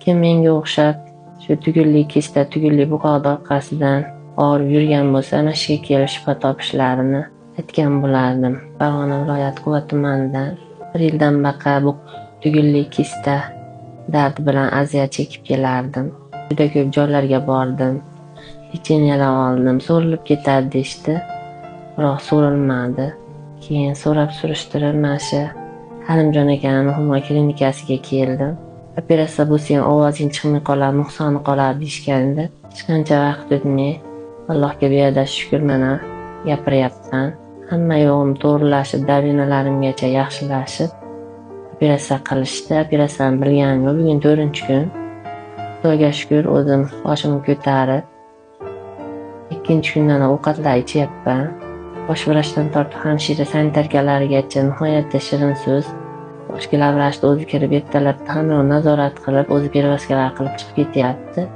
Kim menga o'xshab shu tugilli kista, tugilli buqoq orqasidan og'rib yurgan bo'lsa, ana shu yerga kelib shifo topishlarini aytgan bo'lardim. Farg'ona viloyati Quva tumanidan 1 yildan baqa bu tugilli kista dardi bilan aziyat chekib kelardim. Juda ko'p joylarga bordim. Pechenyelar oldim, so'rilib ketadi deyishdi. Biroq so'rilmadi. Keyin so'rab surishtirib mana shu Halimjon akaning Humo klinikasiga keldim. Operatsiya bo'lsa ham ovozing chiqmay qoladi, nuqsoni qoladi deyishganda, hech qancha vaqt o'tmay Allohga beada shukr mana gapiryapman. Hamma yo'g'im to'g'rilashib, davinalarimgacha yaxshilashib operatsiya qilishdi. Operatsiyani bilganim yo'q. Bugun 4-kun. Xudoga shukr, o'zim boshimni ko'tarib 2-kundan ovqatlar ichyapman. Bosh vrachdan tortib hamshira sanitarkalarigacha nihoyatda shirin so'z. Boshqa vrachda o'zi kirib ertalabda hamma nazorat qilib, o'zi perevazkalar qilib chiqib ketyapti.